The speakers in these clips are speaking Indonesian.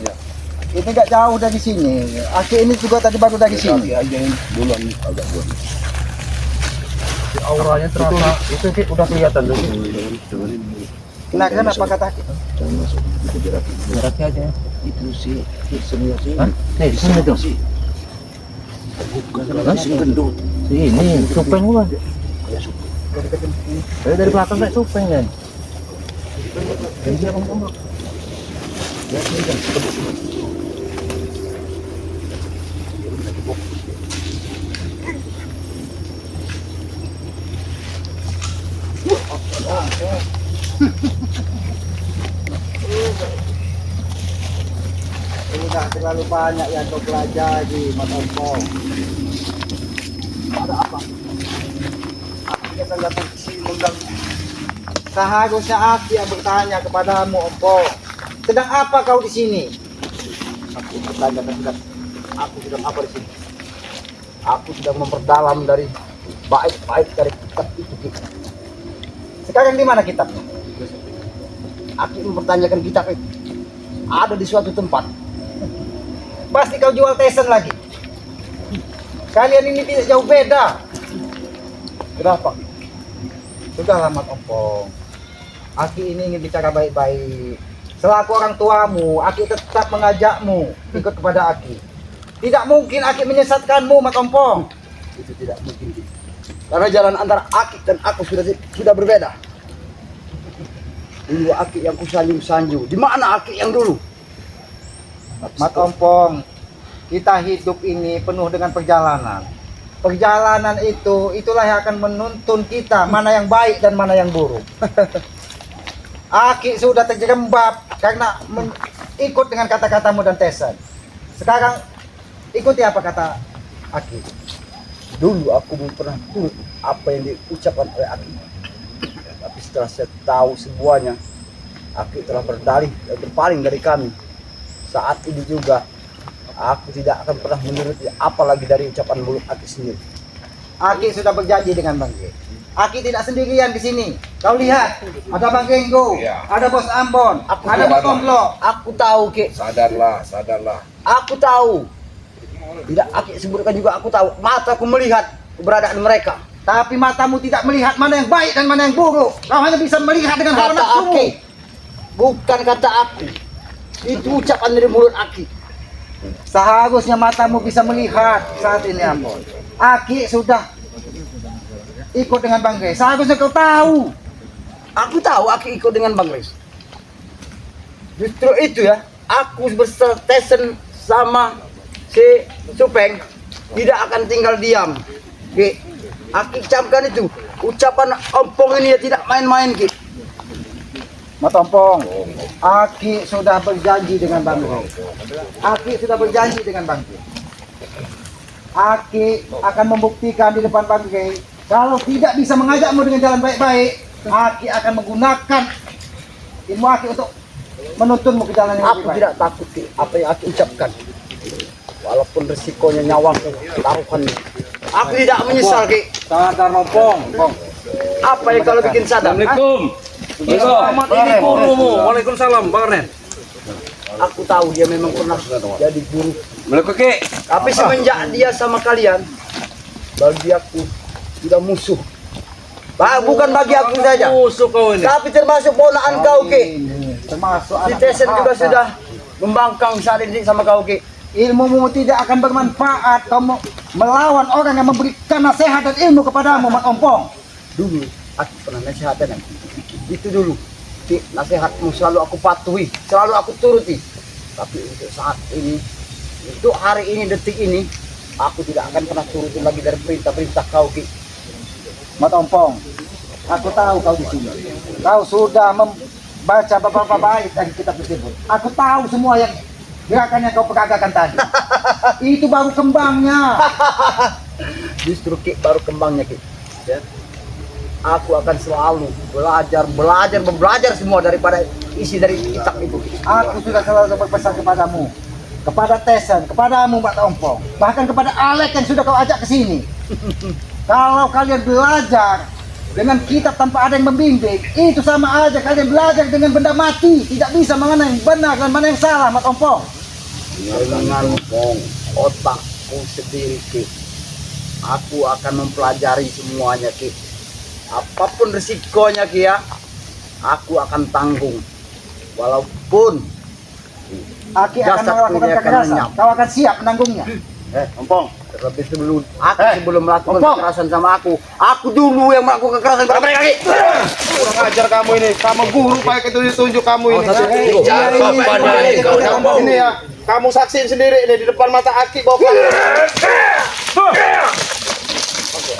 Ya. Ini nggak jauh dari sini. Aki ini juga tadi baru dari sini. Kaki aja yang bulan agak bulan. Auranya terasa itu Ki, udah kelihatan tuh. Nah, kenapa kata Aki? Jangan masuk itu gerak. Jaraknya aja. Itu sih semua sih. Hah? Nih, sini tuh. Bukan sing gendut. Ini supeng gua. Kayak suku. Dari belakang kayak supeng kan. Dan dia ngomong. Ya, ini kan. Udah terlalu banyak yang kau pelajari, Mas Ompong. Ada apa? Aku akan datang ke sini mengganggu. Seharusnya Aki yang bertanya kepadamu, Ompong. Sedang apa kau di sini? Aku bertanya dan aku sedang apa di sini? Aku sedang memperdalam dari baik-baik dari kitab itu. Sekarang di mana kitabnya? Aku mempertanyakan kitab itu. Ada di suatu tempat. Pasti kau jual tesen lagi. Kalian ini tidak jauh beda. Kenapa? Sudah Mas Ompong. Aki ini ingin bicara baik-baik. Selaku orang tuamu, Aki tetap mengajakmu ikut kepada Aki. Tidak mungkin Aki menyesatkanmu, Mas Ompong. Itu tidak mungkin. Karena jalan antara Aki dan aku sudah berbeda. Dulu Aki yang kusanjung-sanjung. Di mana Aki yang dulu? Mas Ompong, kita hidup ini penuh dengan perjalanan. Perjalanan itulah yang akan menuntun kita mana yang baik dan mana yang buruk. Aki sudah terjerembab karena ikut dengan kata-katamu dan Tesen. Sekarang ikuti apa kata Aki. Dulu aku belum pernah turut apa yang diucapkan oleh Aki. Tapi setelah saya tahu semuanya, Aki telah berdalih dan berpaling dari kami. Saat ini juga aku tidak akan pernah menuruti apa lagi dari ucapan mulut Aki sendiri. Aki sudah berjanji dengan Bang Ge. Aki tidak sendirian di sini. Kau lihat, ada Bang Genggo, Ya. ada Bos Ambon, Aku ada Bos sadarlah. Komplo. Aku tahu, Ki. Sadarlah, sadarlah. Aku tahu. Tidak Aki sebutkan juga aku tahu. Mataku melihat keberadaan mereka. Tapi matamu tidak melihat mana yang baik dan mana yang buruk. Kau hanya bisa melihat dengan hawa Kata nafsumu. Aki. Bukan kata aku. Itu ucapan dari mulut Aki. Seharusnya matamu bisa melihat saat ini, Ambon. Aki sudah ikut dengan Bang Ge. Seharusnya kau tahu. Aku tahu Aki ikut dengan Bang Les. Justru itu ya, aku berstesen sama si Supeng tidak akan tinggal diam. Ki, Aki camkan itu. Ucapan Ompong ini ya tidak main-main, Ki. Mas Ompong, Aki sudah berjanji dengan Bang Ge. Aki sudah berjanji dengan Bang Ge. Aki akan membuktikan di depan Bang Ge. Kalau tidak bisa mengajakmu dengan jalan baik-baik, Aki akan menggunakan ilmu Aki untuk menuntunmu ke jalan yang Aku lebih baik. tidak takut, Ki, apa yang Aki ucapkan. Walaupun resikonya nyawaku taruhan. Aku tidak menyesal, Ki. Sadar Ompong. Apa yang kalau bikin sadar? Assalamualaikum. Selamat ini gurumu. Waalaikumsalam, Bang Ren. Aku tahu dia memang pernah jadi guru. Assalamualaikum Ki. Tapi semenjak dia sama kalian, bagi aku sudah musuh. Bukan bagi aku saja, Musuh kau ini. tapi termasuk ponakan kau, Ki. Ini termasuk Si anak Tesen juga durhaka. sudah membangkang saat ini sama kau, Ki. Ilmumu tidak akan bermanfaat. Kamu melawan orang yang memberikan nasihat dan ilmu kepadamu, Mas Ompong. Dulu aku pernah nasihatkan. Itu dulu. Ki, nasihatmu selalu aku patuhi, selalu aku turuti. Tapi untuk saat ini, untuk hari ini, detik ini, aku tidak akan pernah turutin lagi dari perintah-perintah kau, Ki. Mas Ompong, aku tahu kau di sini. Kau sudah membaca beberapa bait dari kitab tersebut. Aku tahu semua yang gerakan yang kau peragakan tadi. Itu baru kembangnya. Justru, Ki, baru kembangnya, Ki. Ya. Aku akan selalu belajar semua daripada isi dari kitab itu. Aku sudah selalu berpesan kepadamu, kepada Tesen, kepadamu Mbak Ompong, bahkan kepada Alek yang sudah kau ajak ke sini. Kalau kalian belajar dengan kitab tanpa ada yang membimbing, itu sama aja kalian belajar dengan benda mati, tidak bisa mana yang benar dan mana yang salah, Mat Ompong. Dengan otakku sendiri, Ki. Aku akan mempelajari semuanya, Ki. Apapun risikonya, Ki ya, aku akan tanggung. Walaupun Aki akan jasadku melakukan ini akan kekerasan, lenyap. kau akan siap menanggungnya. Ompong, terlebih sebelum aku sebelum melakukan Ompong. kekerasan sama aku dulu yang melakukan kekerasan kepada mereka, Ki. Kurang ajar kamu ini, sama guru pakai tunjuk kamu ini. Ini ya, kamu saksiin sendiri ini di depan mata Aki bahwa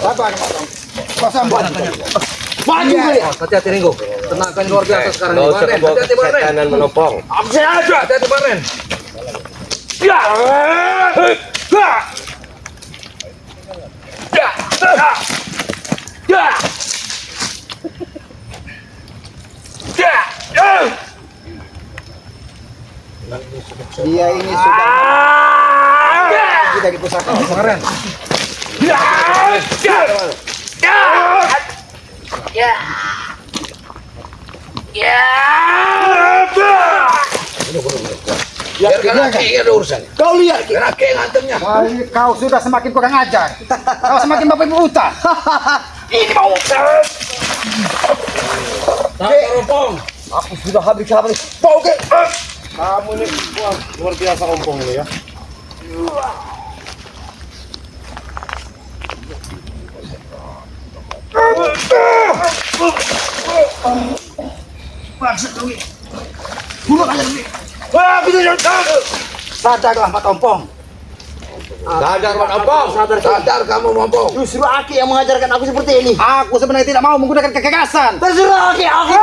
Sabar, Mat Ompong. Kau sambut. Maju kali. Hati-hati Ringo. Tenangkan luar biasa sekarang ini. Baren, hati-hati Baren. kanan menopong. Hati-hati Baren. Dia ini sudah tidak di pusaka. Baren. Biarkan Aki ada urusan. Kau lihat, Ki. Aki ngantemnya. Kau sudah semakin kurang ajar. Kau semakin bapak ibu utah. Ini mau. Tahan Rompong. Aku sudah habis. Bau, Ki. Kamu ini wah, luar biasa ompong ini ya. Sadarlah, Mat Ompong. Sadar, Ompong. Sadar kamu, Ompong. Justru Aki yang mengajarkan aku seperti ini. Aku sebenarnya tidak mau menggunakan kekerasan. Terserah, Aki. Aki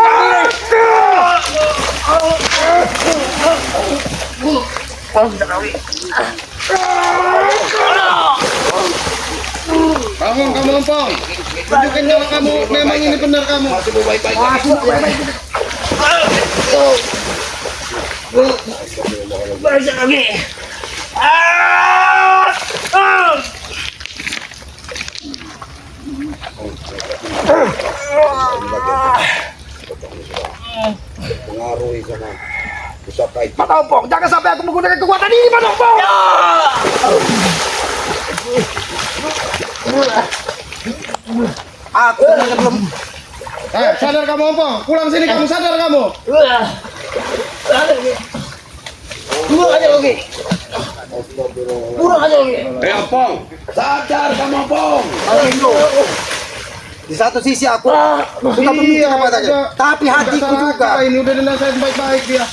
Kamu ompong. Tunjukkan kalau kamu memang ini benar kamu. masih mau baik-baik. Pengaruhi sama pusaka itu. Mat Ompong, jangan sampai aku menggunakan kekuatan ini, Mat Ompong. Aku sebenarnya belum. Sadar kamu ompong. Pulang sini kamu sadar kamu. Ompong, sadar kamu, Ompong. Di satu sisi aku sudah memikir kepadanya, tapi hatiku juga. Ini udah dinasain baik-baik dia.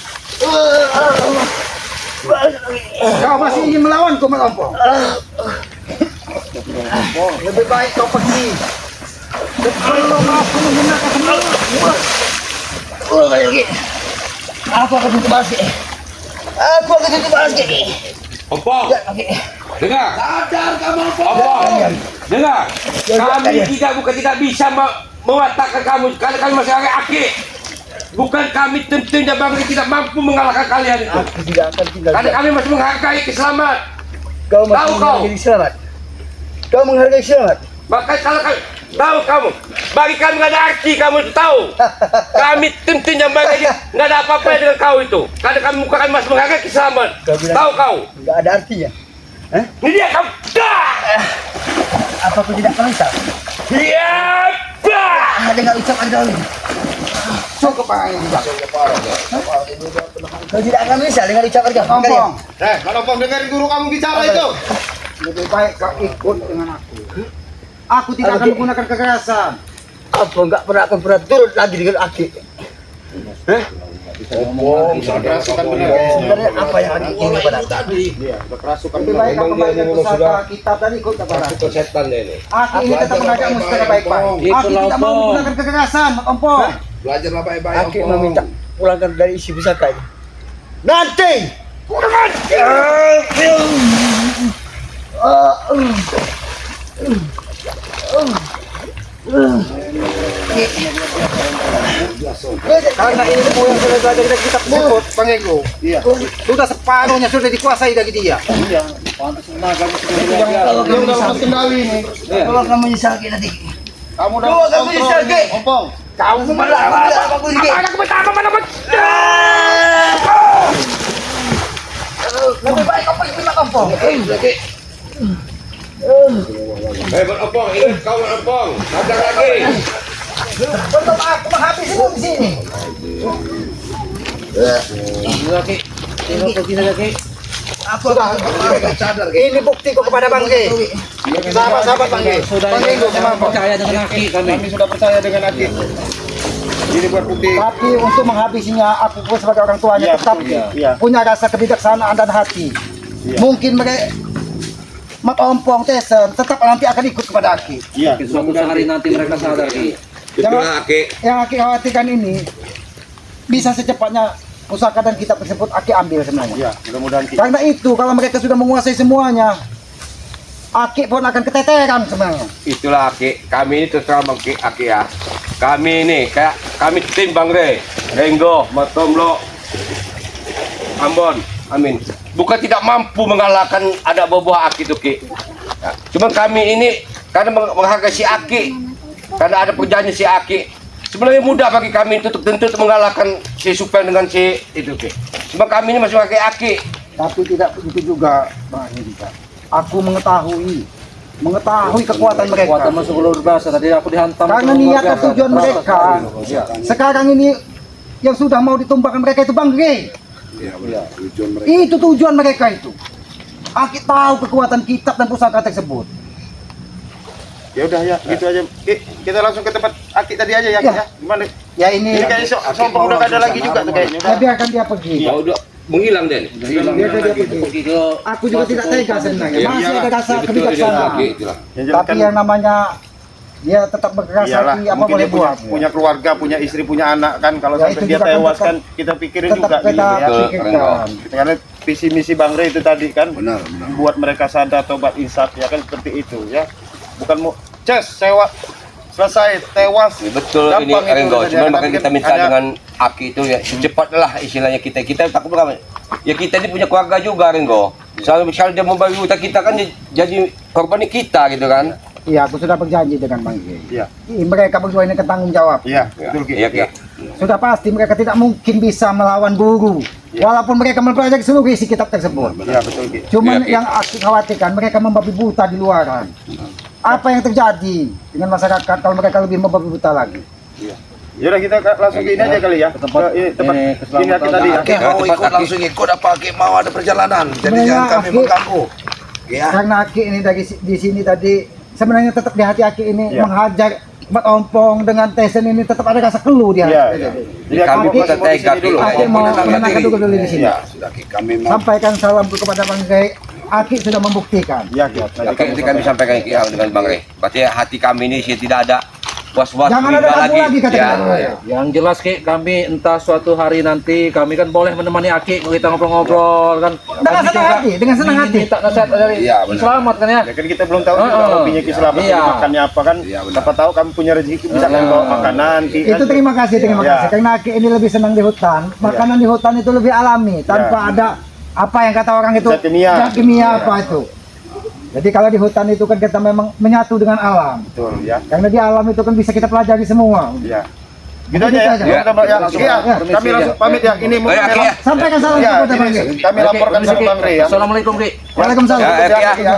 Kau masih ingin melawanku, Mat Ompong? Lebih baik kau pergi. Sebelum aku menggunakan semua. Aku akan tutup balas, Ki. Ompong, dengar. Sadar kamu, Ompong. Dengar. Kami tidak bisa mewatakan kamu. Karena kami masih agak akik. Bukan kami tentunya bangga tidak mampu mengalahkan kalian itu. Aku tidak akan tinggal. Karena kami masih menghargai keselamatan. Kau masih Tahu kau. menghargai selamat. Kau menghargai selamat. Maka kalau kami tahu kamu, bagi kami nggak ada arti kamu itu tahu. Kami tentunya bangga nggak ada apa-apa dengan kau itu. Karena kami muka kami masih menghargai keselamatan. Tahu kau? Enggak ada artinya. Ini dia kamu. Dah. Apa aku tidak akan bisa? Iya. Dah. Ada nggak ucapan kau ini? Cukup ini juga. Kau tidak akan bisa dengan ucapan kau. Ompong, Kalau ompong dengerin guru kamu bicara itu. lebih baik kau ikut dengan aku. Aku tidak akan menggunakan kekerasan. Apa enggak akan pernah turut lagi dengan Aki? Ompong, kerasukan benar. Sebenarnya apa yang Aki ingin pada aku? Iya, kerasukan Lebih baik kau kembalikan pusaka kitab dan ikut kepada aku. setan deh ini. Aku ini tetap mengajakmu secara baik-baik. Aku tidak mau menggunakan kekerasan, Mat Ompong. Belajarlah baik-baik. Aki meminta pulangkan dari isi pusaka ini. Nanti. Karena ini semua yang sudah belajar dari kitab tersebut, Bang Ego. Iya. Sudah separuhnya sudah dikuasai dari dia. Dia udah lepas kendali ini. Kalau kamu menyesal Ki nanti. Kamu udah Dua kali bisa, Ki. Ompong. Kamu malah aku ini. Aku pertama mana Lebih baik kau pergi nak kampung. Opong, ingat kau Opong. Sadar lagi. Untuk aku menghabisimu di sini. Lagi. Tengok pergi lagi. Sudah, sadar. Ini buktiku kepada Bang Ge. Sahabat-sahabat Bang Ge. Sudah percaya dengan Aki kami. Kami sudah percaya dengan Aki. Ini buat bukti. Tapi untuk menghabisinya, aku pun sebagai orang tuanya Iya, tetap betul, iya. punya rasa kebijaksanaan dan hati. Iya. Mungkin mereka Mat Ompong, Tesen, tetap nanti akan ikut kepada Aki. Iya. Suatu hari nanti mereka sadar Ki. Betul Aki. Yang Aki khawatirkan ini bisa secepatnya pusaka dan kitab tersebut Aki ambil sebenarnya. Iya, mudah-mudahan Ki. Karena itu kalau mereka sudah menguasai semuanya, Aki pun akan keteteran sebenarnya. Itulah Aki. Kami ini terus terang Bang Aki ya. Kami ini kayak kami tim Bang Re, Renggo, Matomlo, Ambon, Amin. Bukan tidak mampu mengalahkan ada buah Aki itu Ki. Ya. Cuma kami ini karena menghargai si Aki, karena ada perjanjian si Aki. Sebenarnya mudah bagi kami untuk tentu untuk mengalahkan si Supeng dengan si itu Ki. Cuma kami ini masih pakai Aki. Tapi tidak begitu juga, Bang Hendra. Aku mengetahui kekuatan mereka. Kekuatan masuk luar biasa. Tadi aku dihantam. Karena niat dan tujuan mereka sekarang ini yang sudah mau ditumpahkan mereka itu Bang Ge. Itu tujuan mereka itu. Aki tahu kekuatan kitab dan pusaka tersebut. Ya udah ya, gitu aja. Ki, kita langsung ke tempat Aki tadi aja ya, Ki, Ya. ya. Gimana? Ya ini Ini kayaknya Sompong udah ada lagi juga tuh kayaknya. ya biarkan dia pergi. Ya udah menghilang Den. Biarkan dia pergi. Aku juga tidak tega sebenarnya. Iya, Masih ada rasa Betul, kebijaksanaan. Aki, itulah. Yang jelas Tapi kan yang namanya dia tetap berkeras iyalah, hati apa mungkin boleh dia punya, buat. punya keluarga, punya istri, punya anak kan. Kalau Ya, sampai itu dia juga kan tewas tetap- kan kita pikirin Tetap juga kita gitu ya. Betul, pikirkan. Karena visi misi Bang Re itu tadi kan buat mereka sadar tobat insaf ya kan seperti itu ya. Bukan mau sewa selesai tewas. Betul ini Gampang itu Renggo. udah Cuma jadi. makanya Tapi kita kan minta hanya- dengan Aki itu ya secepatlah istilahnya kita takut apa? Ya kita ini punya keluarga juga Renggo. Misalnya dia membagi utang kita kan jadi korban kita gitu kan. Iya, aku sudah berjanji dengan Bang Ge. Iya. Mereka berdua ini tanggung jawab. Iya, betul Ki. Iya Ki. Sudah pasti mereka tidak mungkin bisa melawan guru. Ya. Walaupun mereka mempelajari seluruh isi kitab tersebut. Iya, betul Ki. Cuman Ya, Ki. yang aku khawatirkan mereka membabi buta di luaran. Apa yang terjadi dengan masyarakat kalau mereka lebih membabi buta lagi? Yaudah kita langsung ke ini aja kali ya. Ke tempat Ke ini tempat ini, ini Aki tadi ya. Aki mau ikut langsung ikut apa Aki mau ada perjalanan. Jadi Sebenarnya jangan kami Aki- mengganggu. Ya. Karena Aki ini di sini tadi sebenarnya tetap di hati Aki ini Ya. menghajar Mat Ompong dengan Tesen ini tetap ada rasa keluh di hati. Iya, iya. Jadi Kami Aki bisa mau di sini tega dulu. Aki mau menenangkan dulu di sini. Ya, sudah Ki, kami mau Sampaikan salamku kepada Bang Ge. Aki sudah membuktikan. Iya, Ki. Nanti kami sampaikan Ki dengan Bang Re. Berarti hati kami ini sih tidak ada was-was Jangan ada riba ragu lagi kata Ya, kita. ya. Yang jelas Ki, kami entah suatu hari nanti kami kan boleh menemani Aki kalau kita ngobrol-ngobrol kan. Dengan senang hati, dengan senang hati. Minta nasihat dari Iya, benar. selamat kan ya. Ya kan kita belum tahu juga hobinya Ki Selamat Iya. ini makannya apa kan. Iya, benar. Siapa tahu kami punya rezeki bisa kan bawa makanan Ki. kan. Itu terima kasih Ya. kasih. Karena Aki ini lebih senang di hutan. Makanan di hutan itu lebih alami tanpa ada apa yang kata orang itu Zat kimia. zat kimia apa itu. Jadi kalau di hutan itu kan kita memang menyatu dengan alam. Betul ya. Karena di alam itu kan bisa kita pelajari semua. Iya. Gitu aja ya. Gitu aja. Ya, ya, Langsung Ki, ya. ya. Kami langsung pamit ya. Ini mau Oh, ya, Ki, ya. Sampaikan salam Ya, kepada Bang Ge. ini kami laporkan sama Bang Re ya. Assalamualaikum Ki. Waalaikumsalam. Ya, Ki, ya. Ya.